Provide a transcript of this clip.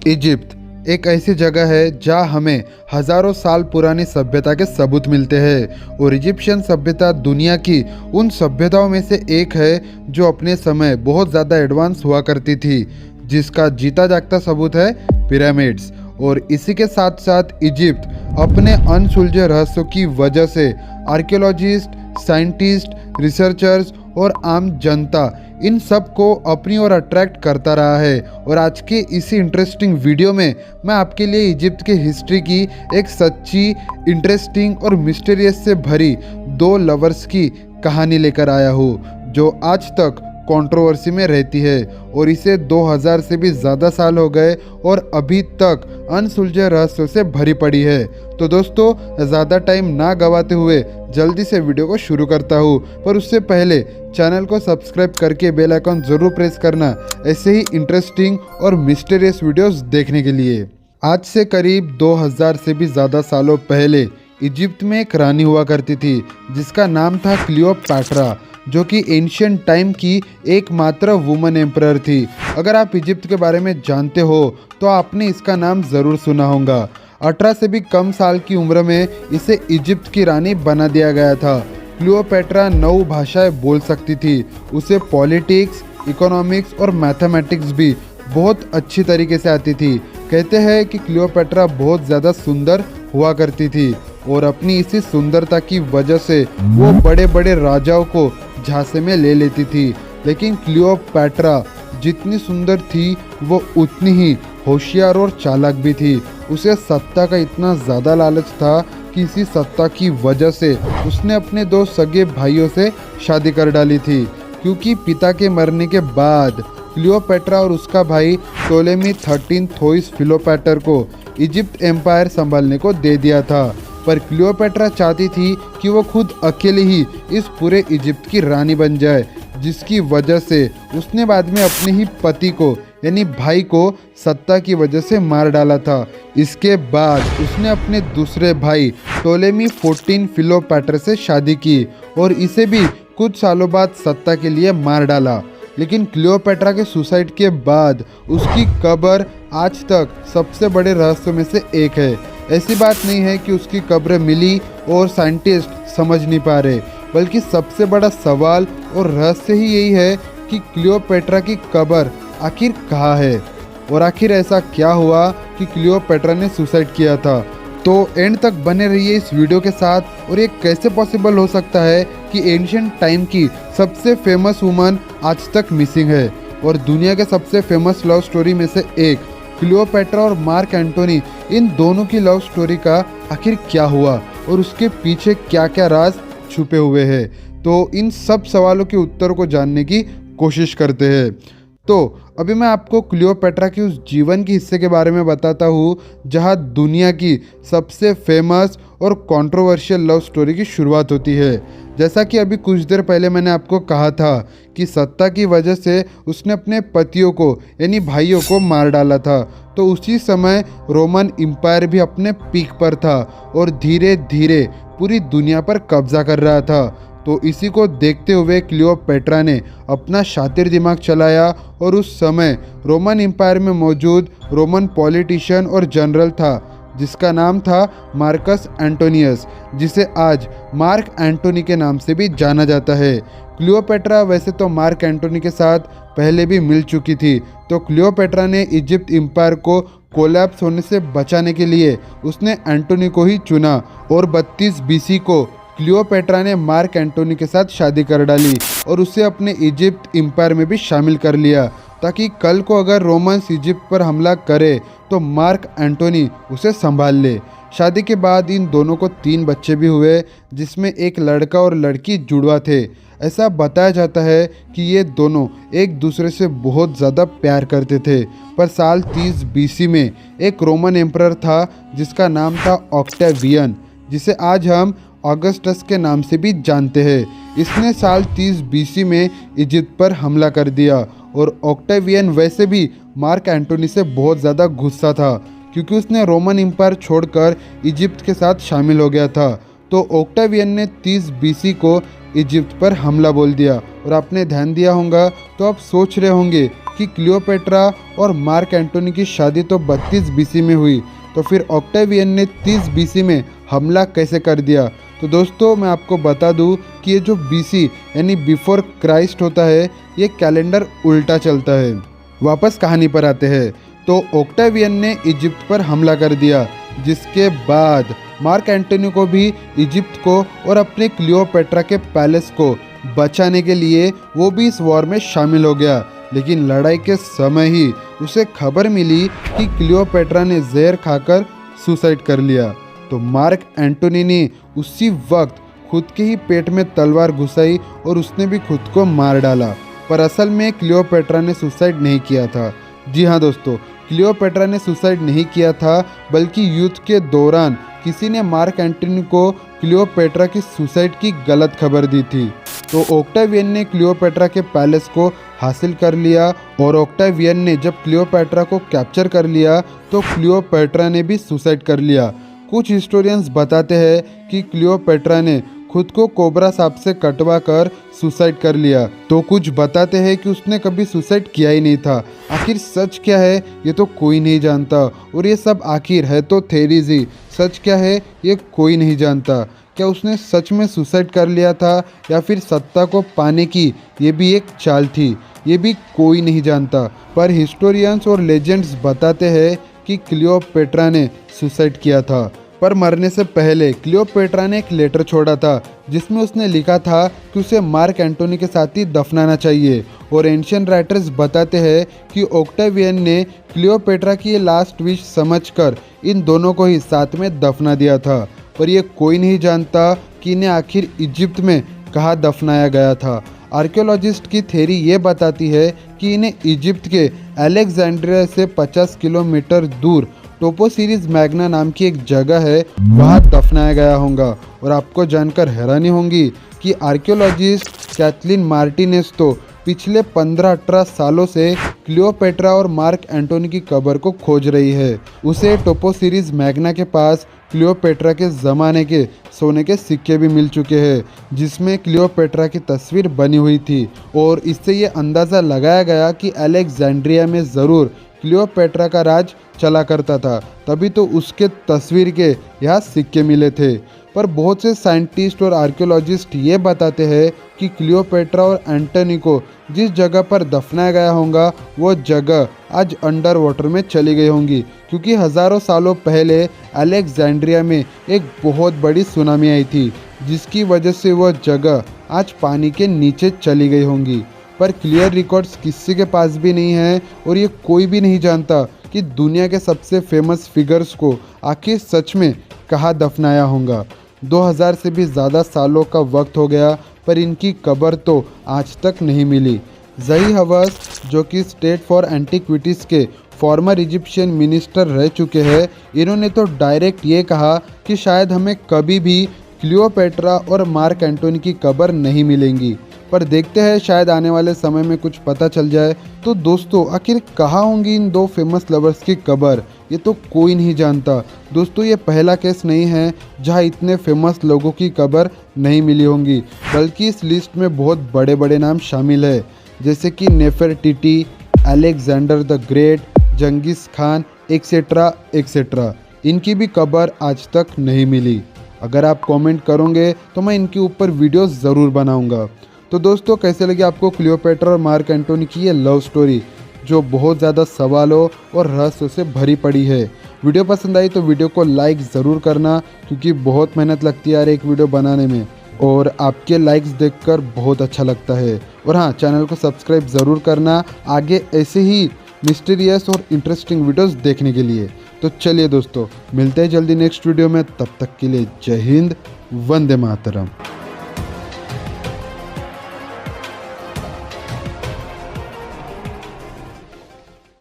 Egypt एक ऐसी जगह है जहाँ हमें हजारों साल पुरानी सभ्यता के सबूत मिलते हैं और इजिप्शियन सभ्यता दुनिया की उन सभ्यताओं में से एक है जो अपने समय बहुत ज़्यादा एडवांस हुआ करती थी, जिसका जीता जागता सबूत है पिरामिड्स। और इसी के साथ साथ इजिप्ट अपने अनसुलझे रहस्यों की वजह से आर्कियोलॉजिस्ट, साइंटिस्ट, रिसर्चर्स और आम जनता इन सब को अपनी ओर अट्रैक्ट करता रहा है। और आज के इसी इंटरेस्टिंग वीडियो में मैं आपके लिए इजिप्ट के हिस्ट्री की एक सच्ची, इंटरेस्टिंग और मिस्टीरियस से भरी दो लवर्स की कहानी लेकर आया हूँ जो आज तक कंट्रोवर्सी में रहती है और इसे 2000 से भी ज़्यादा साल हो गए और अभी तक अनसुलझे रहस्यों से भरी पड़ी है। तो दोस्तों, ज़्यादा टाइम ना गवाते हुए जल्दी से वीडियो को शुरू करता हूँ, पर उससे पहले चैनल को सब्सक्राइब करके बेल आइकन ज़रूर प्रेस करना ऐसे ही इंटरेस्टिंग और मिस्टीरियस वीडियोस देखने के लिए। आज से करीब 2000 से भी ज़्यादा सालों पहले इजिप्ट में एक रानी हुआ करती थी जिसका नाम था क्लियोपैट्रा, जो कि एंशियंट टाइम की एकमात्र वुमन एम्परर थी। अगर आप इजिप्ट के बारे में जानते हो तो आपने इसका नाम ज़रूर सुना होगा। 18 से भी कम साल की उम्र में इसे इजिप्ट की रानी बना दिया गया था। क्लियोपैट्रा 9 भाषाएं बोल सकती थी। उसे पॉलिटिक्स, इकोनॉमिक्स और मैथमेटिक्स भी बहुत अच्छी तरीके से आती थी। कहते हैं कि क्लियोपैट्रा बहुत ज़्यादा सुंदर हुआ करती थी और अपनी इसी सुंदरता की वजह से वो बड़े बड़े राजाओं को झांसे में ले लेती थी। लेकिन क्लियोपैट्रा जितनी सुंदर थी वो उतनी ही होशियार और चालाक भी थी। उसे सत्ता का इतना ज़्यादा लालच था कि इसी सत्ता की वजह से उसने अपने 2 सगे भाइयों से शादी कर डाली थी, क्योंकि पिता के मरने के बाद क्लियोपैट्रा और उसका भाई टोलेमी 13 थोइस फिलोपैटर को इजिप्ट एम्पायर संभालने को दे दिया था। पर क्लियोपैट्रा चाहती थी कि वो खुद अकेले ही इस पूरे इजिप्ट की रानी बन जाए, जिसकी वजह से उसने बाद में अपने ही पति को यानी भाई को सत्ता की वजह से मार डाला था। इसके बाद उसने अपने दूसरे भाई टोलेमी 14 फिलोपैटर से शादी की और इसे भी कुछ सालों बाद सत्ता के लिए मार डाला। लेकिन क्लियोपैट्रा के सुसाइड के बाद उसकी कब्र आज तक सबसे बड़े रहस्यों में से एक है। ऐसी बात नहीं है कि उसकी कब्र मिली और साइंटिस्ट समझ नहीं पा रहे, बल्कि सबसे बड़ा सवाल और रहस्य ही यही है कि क्लियोपैट्रा की कब्र आखिर कहाँ है और आखिर ऐसा क्या हुआ कि क्लियोपैट्रा ने सुसाइड किया था। तो एंड तक बने रहिए इस वीडियो के साथ। और ये कैसे पॉसिबल हो सकता है कि एंशिएंट टाइम की सबसे फेमस वुमन आज तक मिसिंग है और दुनिया के सबसे फेमस लव स्टोरी में से एक क्लियोपैट्रा और मार्क एंटोनी, इन दोनों की लव स्टोरी का आखिर क्या हुआ और उसके पीछे क्या क्या राज छुपे हुए हैं। तो इन सब सवालों के उत्तरों को जानने की कोशिश करते हैं। तो अभी मैं आपको क्लियोपैट्रा की उस जीवन के हिस्से के बारे में बताता हूँ जहाँ दुनिया की सबसे फेमस और कंट्रोवर्शियल लव स्टोरी की शुरुआत होती है। जैसा कि अभी कुछ देर पहले मैंने आपको कहा था कि सत्ता की वजह से उसने अपने पतियों को यानी भाइयों को मार डाला था, तो उसी समय रोमन एम्पायर भी अपने पीक पर था और धीरे धीरे पूरी दुनिया पर कब्जा कर रहा था। तो इसी को देखते हुए क्लियोपैट्रा ने अपना शातिर दिमाग चलाया और उस समय रोमन एम्पायर में मौजूद रोमन पॉलिटिशियन और जनरल था जिसका नाम था मार्कस एंटोनियस, जिसे आज मार्क एंटोनी के नाम से भी जाना जाता है। क्लियोपैट्रा वैसे तो मार्क एंटोनी के साथ पहले भी मिल चुकी थी, तो क्लियोपैट्रा ने इजिप्ट एम्पायर को कोलैप्स होने से बचाने के लिए उसने एंटोनी को ही चुना और 32 BC को क्लियोपैट्रा ने मार्क एंटोनी के साथ शादी कर डाली और उसे अपने इजिप्ट एम्पायर में भी शामिल कर लिया, ताकि कल को अगर रोमन्स इजिप्ट पर हमला करे तो मार्क एंटोनी उसे संभाल ले। शादी के बाद इन दोनों को 3 बच्चे भी हुए, जिसमें एक लड़का और लड़की जुड़वा थे। ऐसा बताया जाता है कि ये दोनों एक दूसरे से बहुत ज़्यादा प्यार करते थे। पर साल 30 BC में एक रोमन एम्परर था जिसका नाम था ऑक्टेवियन, जिसे आज हम ऑगस्टस के नाम से भी जानते हैं। इसने साल 30 BC में इजिप्ट पर हमला कर दिया और ऑक्टेवियन वैसे भी मार्क एंटोनी से बहुत ज़्यादा गुस्सा था, क्योंकि उसने रोमन एम्पायर छोड़कर इजिप्ट के साथ शामिल हो गया था। तो ऑक्टेवियन ने 30 BC को इजिप्ट पर हमला बोल दिया। और आपने ध्यान दिया होगा तो आप सोच रहे होंगे कि क्लियोपेट्रा और मार्क एंटोनी की शादी तो 32 बीसी में हुई, तो फिर ऑक्टेवियन ने 30 बीसी में हमला कैसे कर दिया। तो दोस्तों मैं आपको बता दूं कि ये जो बीसी यानी बिफोर क्राइस्ट होता है, ये कैलेंडर उल्टा चलता है। वापस कहानी पर आते हैं। तो ऑक्टेवियन ने इजिप्ट पर हमला कर दिया, जिसके बाद मार्क एंटोनी को भी इजिप्ट को और अपने क्लियोपेट्रा के पैलेस को बचाने के लिए वो भी इस वॉर में शामिल हो गया। लेकिन लड़ाई के समय ही उसे खबर मिली कि क्लियोपेट्रा ने जहर खाकर सुसाइड कर लिया। तो मार्क एंटोनी ने उसी वक्त खुद के ही पेट में तलवार घुसाई और उसने भी खुद को मार डाला। पर असल में क्लियोपेट्रा ने सुसाइड नहीं किया था। जी हाँ दोस्तों, क्लियोपेट्रा ने सुसाइड नहीं किया था, बल्कि युद्ध के दौरान किसी ने मार्क एंटोनी को क्लियोपेट्रा की सुसाइड की गलत खबर दी थी। तो ऑक्टेवियन ने क्लियोपेट्रा के पैलेस को हासिल कर लिया और ऑक्टेवियन ने जब क्लियोपेट्रा को कैप्चर कर लिया तो क्लियोपेट्रा ने भी सुसाइड कर लिया। कुछ हिस्टोरियंस बताते हैं कि क्लियोपेट्रा ने खुद को कोबरा सांप से कटवा कर सुसाइड कर लिया, तो कुछ बताते हैं कि उसने कभी सुसाइड किया ही नहीं था। आखिर सच क्या है ये तो कोई नहीं जानता, और ये सब आखिर है तो थेरीज ही। सच क्या है ये कोई नहीं जानता। क्या उसने सच में सुसाइड कर लिया था या फिर सत्ता को पाने की ये भी एक चाल थी, ये भी कोई नहीं जानता। पर हिस्टोरियंस और लेजेंड्स बताते हैं कि क्लियोपेट्रा ने सुसाइड किया था। पर मरने से पहले क्लियोपेट्रा ने एक लेटर छोड़ा था, जिसमें उसने लिखा था कि उसे मार्क एंटोनी के साथ ही दफनाना चाहिए। और एंशियंट राइटर्स बताते हैं कि ऑक्टेवियन ने क्लियोपेट्रा की ये लास्ट विश समझकर इन दोनों को ही साथ में दफना दिया था। पर यह कोई नहीं जानता कि इन्हें आखिर इजिप्ट में कहाँ दफनाया गया था। आर्कियोलॉजिस्ट की थ्योरी ये बताती है कि इन्हें इजिप्ट के अलेक्जेंड्रिया से 50 किलोमीटर दूर टोपोसिरिस मैग्ना नाम की एक जगह है, वहाँ दफनाया गया होगा। और आपको जानकर हैरानी होगी कि आर्कियोलॉजिस्ट कैथलीन मार्टिनेज तो पिछले 15-18 सालों से क्लियोपेट्रा और मार्क एंटोनी की कब्र को खोज रही है। उसे टोपोसिरिस मैग्ना के पास क्लियोपेट्रा के ज़माने के सोने के सिक्के भी मिल चुके हैं, जिसमें क्लियोपेट्रा की तस्वीर बनी हुई थी। और इससे ये अंदाज़ा लगाया गया कि अलेक्जेंड्रिया में ज़रूर क्लियोपेट्रा का राज चला करता था, तभी तो उसके तस्वीर के यहाँ सिक्के मिले थे। पर बहुत से साइंटिस्ट और आर्कियोलॉजिस्ट ये बताते हैं कि क्लियोपेट्रा और एंटोनी को जिस जगह पर दफनाया गया होगा वो जगह आज अंडर वाटर में चली गई होंगी, क्योंकि हज़ारों सालों पहले अलेक्जेंड्रिया में एक बहुत बड़ी सुनामी आई थी, जिसकी वजह से वह जगह आज पानी के नीचे चली गई होंगी। पर क्लियर रिकॉर्ड्स किसी के पास भी नहीं है, और ये कोई भी नहीं जानता कि दुनिया के सबसे फेमस फिगर्स को आखिर सच में कहाँ दफनाया होगा। 2000 से भी ज़्यादा सालों का वक्त हो गया, पर इनकी कब्र तो आज तक नहीं मिली। ज़ही हवास, जो कि स्टेट फॉर एंटीक्विटीज़ के फॉर्मर इजिप्शियन मिनिस्टर रह चुके हैं, इन्होंने तो डायरेक्ट ये कहा कि शायद हमें कभी भी क्लियोपेट्रा और मार्क एंटोनी की कब्र नहीं मिलेंगी। पर देखते हैं, शायद आने वाले समय में कुछ पता चल जाए। तो दोस्तों आखिर कहाँ होंगी इन दो फेमस लवर्स की कब्र, ये तो कोई नहीं जानता। दोस्तों ये पहला केस नहीं है जहाँ इतने फेमस लोगों की कब्र नहीं मिली होंगी, बल्कि इस लिस्ट में बहुत बड़े बड़े नाम शामिल है, जैसे कि Nefertiti, Alexander the Great, Genghis Khan etcetera etcetera. इनकी भी कब्र आज तक नहीं मिली। अगर आप कमेंट करोगे तो मैं इनके ऊपर वीडियो ज़रूर बनाऊंगा। तो दोस्तों कैसे लगी आपको क्लियोपेट्रा और मार्क एंटोनी की ये लव स्टोरी, जो बहुत ज़्यादा सवालों और रहस्यों से भरी पड़ी है। वीडियो पसंद आई तो वीडियो को लाइक ज़रूर करना, क्योंकि बहुत मेहनत लगती है यार एक वीडियो बनाने में, और आपके लाइक्स देखकर बहुत अच्छा लगता है। और हाँ, चैनल को सब्सक्राइब ज़रूर करना आगे ऐसे ही मिस्टीरियस और इंटरेस्टिंग वीडियोस देखने के लिए। तो चलिए दोस्तों, मिलते हैं जल्दी नेक्स्ट वीडियो में। तब तक के लिए जय हिंद, वंदे मातरम।